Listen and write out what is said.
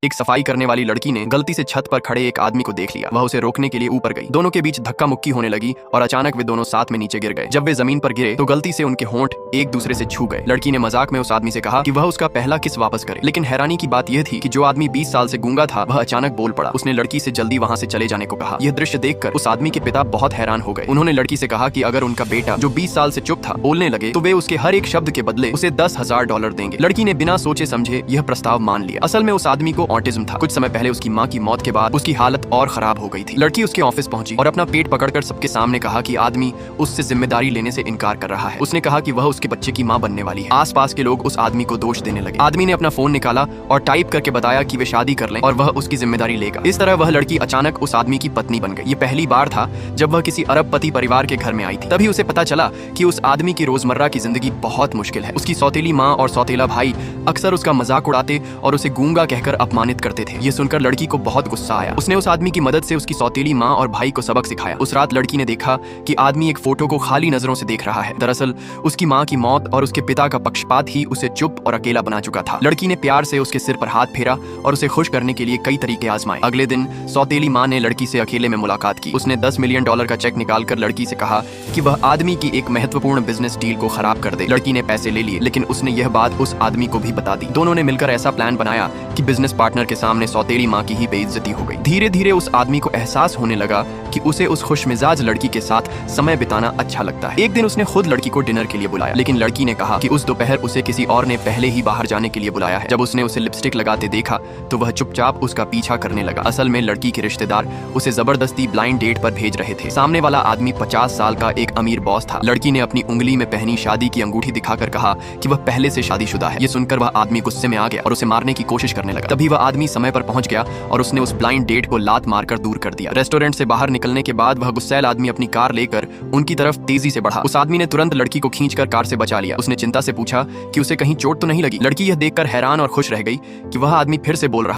एक सफाई करने वाली लड़की ने गलती से छत पर खड़े एक आदमी को देख लिया। वह उसे रोकने के लिए ऊपर गई। दोनों के बीच धक्का मुक्की होने लगी और अचानक वे दोनों साथ में नीचे गिर गए। जब वे जमीन पर गिरे तो गलती से उनके होंठ एक दूसरे से छू गए। लड़की ने मजाक में उस आदमी से कहा कि वह उसका पहला किस वापस करे, लेकिन हैरानी की बात यह थी कि जो आदमी 20 साल से गूंगा था वह अचानक बोल पड़ा। उसने लड़की से जल्दी वहां से चले जाने को कहा। यह दृश्य देखकर उस आदमी के पिता बहुत हैरान हो गए। उन्होंने लड़की से कहा कि अगर उनका बेटा जो 20 साल से चुप था बोलने लगे तो वे उसके हर एक शब्द के बदले उसे $10,000 देंगे। लड़की ने बिना सोचे समझे यह प्रस्ताव मान लिया। असल में उस आदमी को ऑटिज्म था। कुछ समय पहले उसकी माँ की मौत के बाद उसकी हालत और खराब हो गई थी। लड़की उसके ऑफिस पहुंची और अपना पेट पकड़कर सबके सामने कहा कि आदमी उससे जिम्मेदारी लेने से इनकार कर रहा है। उसने कहा कि वह उसके बच्चे की माँ बनने वाली है। आसपास के लोग उस आदमी को दोष देने लगे। आदमी ने अपना फोन निकाला और टाइप करके बताया कि वे शादी कर लें और वह उसकी जिम्मेदारी लेगा। इस तरह वह लड़की अचानक उस आदमी की पत्नी बन गई। ये पहली बार था जब वह किसी अरबपति परिवार के घर में आई थी। तभी उसे पता चला कि उस आदमी की रोजमर्रा की जिंदगी बहुत मुश्किल है। उसकी सौतेली माँ और सौतेला भाई अक्सर उसका मजाक उड़ाते और उसे गूंगा कहकर अपमानित करते थे। ये सुनकर लड़की को बहुत गुस्सा आया। उसने उस आदमी की मदद से उसकी सौतेली माँ और भाई को सबक सिखाया। उस रात लड़की ने देखा कि आदमी एक फोटो को खाली नजरों से देख रहा है। दरअसल उसकी माँ की मौत और उसके पिता का पक्षपात ही उसे चुप और अकेला बना चुका था। लड़की ने प्यार से उसके सिर पर हाथ फेरा और उसे खुश करने के लिए कई तरीके आजमाए। अगले दिन सौतेली माँ ने लड़की से अकेले में मुलाकात की। उसने $10 मिलियन का चेक निकालकर लड़की से कहा कि वह आदमी की एक महत्वपूर्ण बिजनेस डील को खराब कर दे। लड़की ने पैसे ले लिए, लेकिन उसने यह बात उस आदमी को भी बता दी। दोनों ने मिलकर ऐसा प्लान बनाया कि बिजनेस पार्टनर के सामने सौतेली माँ की ही बेइज्जती हो गई। धीरे धीरे उस आदमी को एहसास होने लगा कि उसे उस खुशमिजाज लड़की के साथ समय बिताना अच्छा लगता है। एक दिन उसने खुद लड़की को डिनर के लिए बुलाया, लेकिन लड़की ने कहा कि उस दोपहर उसे किसी और ने पहले ही बाहर जाने के लिए बुलाया है। जब उसने उसे लिपस्टिक लगाते देखा तो वह चुपचाप उसका पीछा करने लगा। असल में लड़की के रिश्तेदार उसे जबरदस्ती ब्लाइंड डेट पर भेज रहे थे। सामने वाला आदमी 50 साल का एक अमीर बॉस था। लड़की ने अपनी उंगली में पहनी शादी की अंगूठी दिखाकर कहा कि वह पहले से शादीशुदा है। ये सुनकर वह आदमी गुस्से में आ गया और उसे मारने की कोशिश करने लगा। तभी वह आदमी समय पर पहुंच गया और उसने उस ब्लाइंड डेट को लात मारकर दूर कर दिया। रेस्टोरेंट से बाहर निकलने के बाद वह गुस्सैल आदमी अपनी कार लेकर उनकी तरफ तेजी से बढ़ा। उस आदमी ने तुरंत लड़की को खींचकर कार से बचा लिया। उसने चिंता से पूछा कि उसे कहीं चोट तो नहीं लगी। लड़की यह देखकर हैरान और खुश रह गई कि वह आदमी फिर से बोल रहा